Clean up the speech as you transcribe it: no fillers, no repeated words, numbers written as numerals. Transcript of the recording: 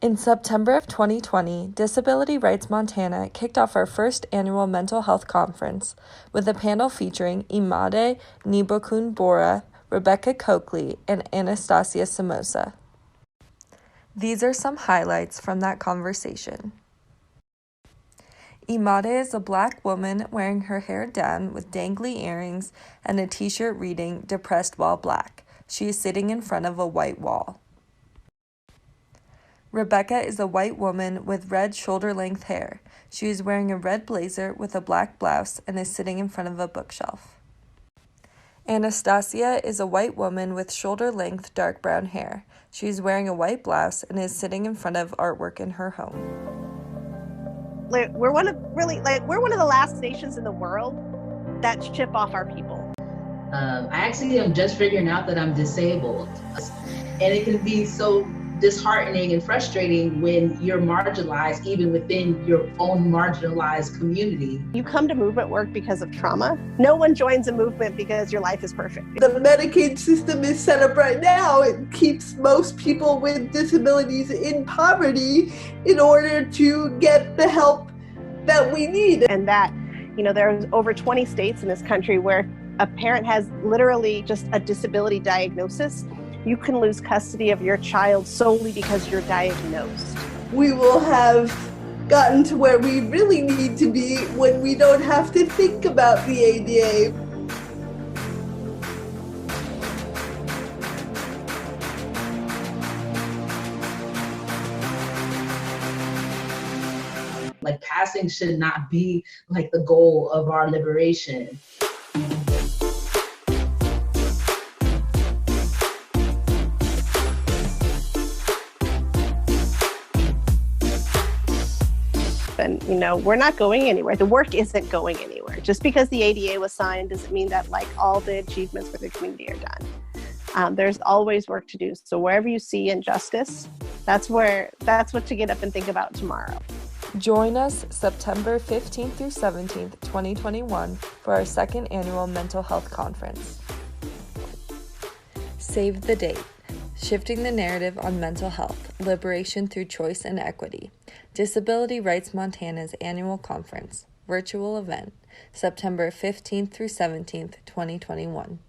In September of 2020, Disability Rights Montana kicked off our first annual mental health conference with a panel featuring Imade Nibokun Bora, Rebecca Coakley, and Anastasia Somoza. These are some highlights from that conversation. Imade is a black woman wearing her hair down with dangly earrings and a t-shirt reading "Depressed While Black." She is sitting in front of a white wall. Rebecca is a white woman with red shoulder-length hair. She is wearing a red blazer with a black blouse and is sitting in front of a bookshelf. Anastasia is a white woman with shoulder-length dark brown hair. She is wearing a white blouse and is sitting in front of artwork in her home. We're one of the last nations in the world that chip off our people. I actually am just figuring out that I'm disabled, and it can be so disheartening and frustrating when you're marginalized even within your own marginalized community. You come to movement work because of trauma. No one joins a movement because your life is perfect. The Medicaid system is set up right now. It keeps most people with disabilities in poverty in order to get the help that we need. And that, there's over 20 states in this country where a parent has literally just a disability diagnosis. You can lose custody of your child solely because you're diagnosed. We will have gotten to where we really need to be when we don't have to think about the ADA. Like, passing should not be like the goal of our liberation. And, we're not going anywhere. The work isn't going anywhere. Just because the ADA was signed doesn't mean that all the achievements for the community are done. There's always work to do. So wherever you see injustice, that's what to get up and think about tomorrow. Join us September 15th through 17th, 2021 for our second annual mental health conference. Save the date. Shifting the narrative on mental health, liberation through choice and equity. Disability Rights Montana's annual conference, virtual event, September 15th through 17th, 2021.